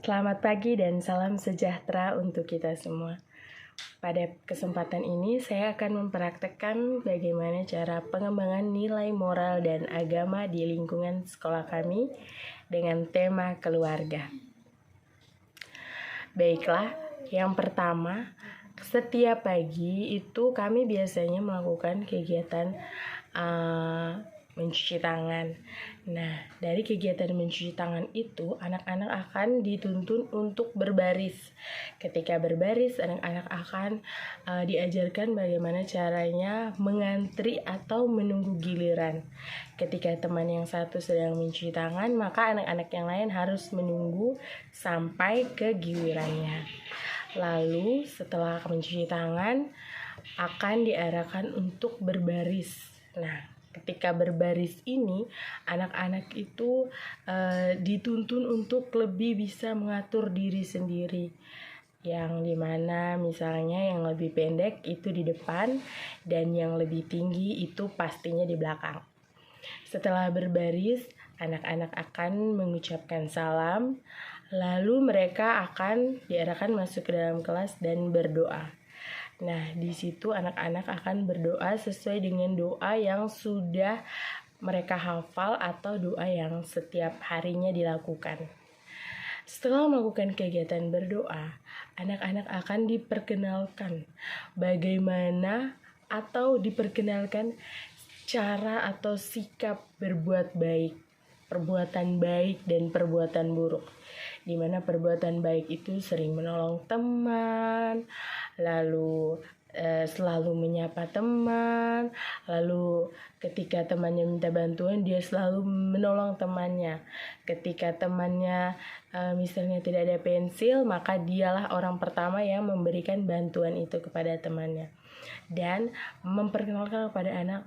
Selamat pagi dan salam sejahtera untuk kita semua. Pada kesempatan ini saya akan mempraktekkan bagaimana cara pengembangan nilai moral dan agama di lingkungan sekolah kami dengan tema keluarga. Baiklah, yang pertama, setiap pagi itu kami biasanya melakukan kegiatan mencuci tangan. Nah, dari kegiatan mencuci tangan itu, anak-anak akan dituntun untuk berbaris. Ketika berbaris, anak-anak akan diajarkan bagaimana caranya mengantri atau menunggu giliran. Ketika teman yang satu sedang mencuci tangan, maka anak-anak yang lain harus menunggu sampai ke gilirannya. Lalu, setelah mencuci tangan, akan diarahkan untuk berbaris. Nah, ketika berbaris ini, anak-anak itu dituntun untuk lebih bisa mengatur diri sendiri. Yang dimana misalnya yang lebih pendek itu di depan dan yang lebih tinggi itu pastinya di belakang. Setelah berbaris, anak-anak akan mengucapkan salam, lalu mereka akan diarahkan masuk ke dalam kelas dan berdoa. Nah, di situ anak-anak akan berdoa sesuai dengan doa yang sudah mereka hafal atau doa yang setiap harinya dilakukan. Setelah melakukan kegiatan berdoa, anak-anak akan diperkenalkan bagaimana atau diperkenalkan cara atau sikap berbuat baik, perbuatan baik dan perbuatan buruk. Di mana perbuatan baik itu sering menolong teman, lalu selalu menyapa teman, lalu ketika temannya minta bantuan dia selalu menolong temannya. Ketika temannya misalnya tidak ada pensil, maka dialah orang pertama yang memberikan bantuan itu kepada temannya. Dan memperkenalkan kepada anak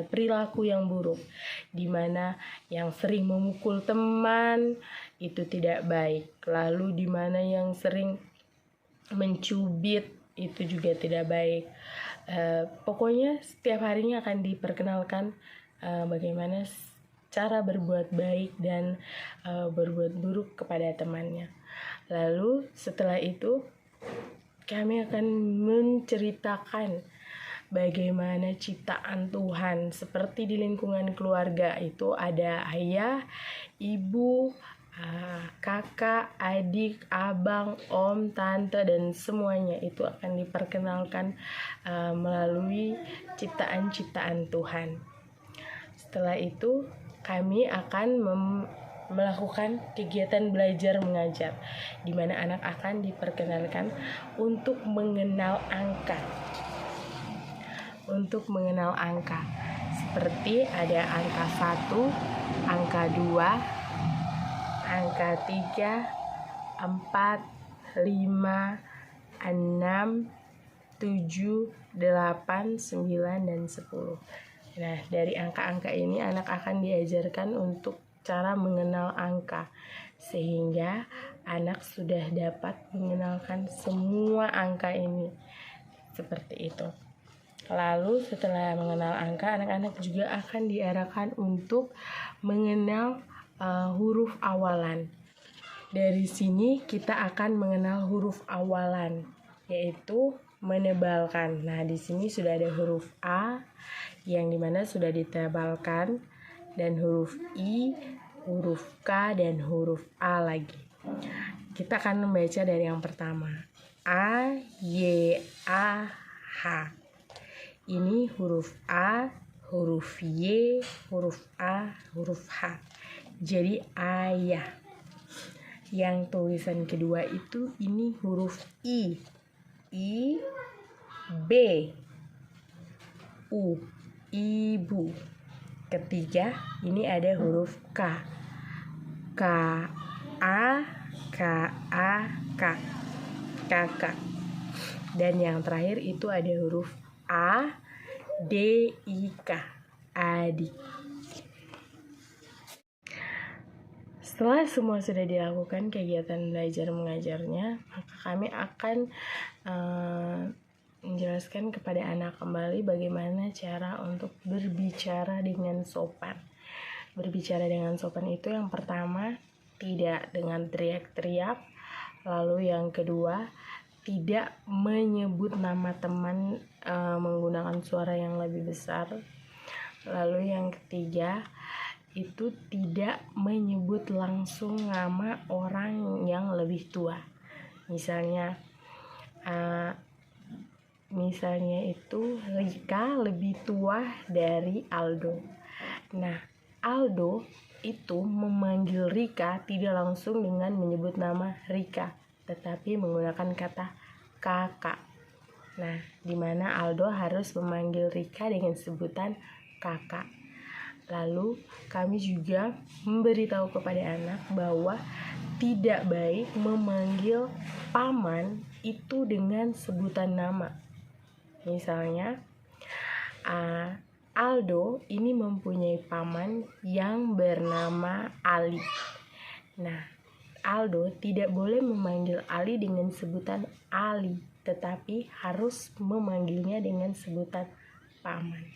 perilaku yang buruk, di mana yang sering memukul teman itu tidak baik, lalu di mana yang sering mencubit itu juga tidak baik. Pokoknya setiap harinya akan diperkenalkan bagaimana cara berbuat baik dan berbuat buruk kepada temannya. Lalu setelah itu kami akan menceritakan bagaimana ciptaan Tuhan. Seperti di lingkungan keluarga itu ada ayah, ibu, kakak, adik, abang, om, tante, dan semuanya itu akan diperkenalkan melalui ciptaan-ciptaan Tuhan. Setelah itu kami akan melakukan kegiatan belajar mengajar, di mana anak akan diperkenalkan untuk mengenal angka. Seperti ada angka 1, angka 2, angka 3, 4, 5, 6, 7, 8, 9, dan 10. Nah, dari angka-angka ini anak akan diajarkan untuk cara mengenal angka, sehingga anak sudah dapat mengenalkan semua angka ini. Seperti itu. Lalu setelah mengenal angka, anak-anak juga akan diarahkan untuk mengenal huruf awalan. Dari sini kita akan mengenal huruf awalan, yaitu menebalkan. Nah, di sini sudah ada huruf A yang dimana sudah ditebalkan, dan huruf I, huruf K, dan huruf A lagi. Kita akan membaca dari yang pertama. A, Y, A, H. Ini huruf A, huruf Y, huruf A, huruf H. Jadi ayah. Yang tulisan kedua itu ini huruf I, B, U, ibu. Ketiga ini ada huruf K, A, kakak. Dan yang terakhir itu ada huruf A, D, I, K, adik. Setelah semua sudah dilakukan kegiatan belajar mengajarnya, maka kami akan menjelaskan kepada anak kembali bagaimana cara untuk berbicara dengan sopan. Berbicara dengan sopan itu yang pertama, tidak dengan teriak-teriak. Lalu yang kedua, tidak menyebut nama teman menggunakan suara yang lebih besar. Lalu yang ketiga, itu tidak menyebut langsung nama orang yang lebih tua. Misalnya itu Rika lebih tua dari Aldo. Nah, Aldo itu memanggil Rika tidak langsung dengan menyebut nama Rika, tetapi menggunakan kata kakak. Nah, di mana Aldo harus memanggil Rika dengan sebutan kakak. Lalu kami juga memberitahu kepada anak bahwa tidak baik memanggil paman itu dengan sebutan nama. Misalnya, Aldo ini mempunyai paman yang bernama Ali. Nah, Aldo tidak boleh memanggil Ali dengan sebutan Ali, tetapi harus memanggilnya dengan sebutan paman.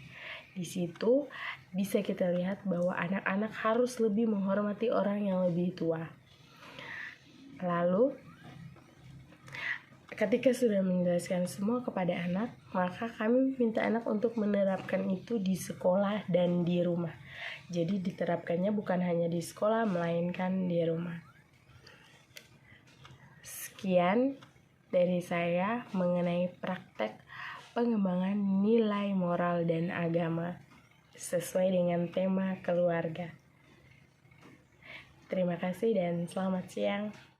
Di situ bisa kita lihat bahwa anak-anak harus lebih menghormati orang yang lebih tua. Lalu, ketika sudah menjelaskan semua kepada anak, maka kami minta anak untuk menerapkan itu di sekolah dan di rumah. Jadi diterapkannya bukan hanya di sekolah, melainkan di rumah. Sekian dari saya mengenai praktek pengembangan nilai moral dan agama sesuai dengan tema keluarga. Terima kasih dan selamat siang.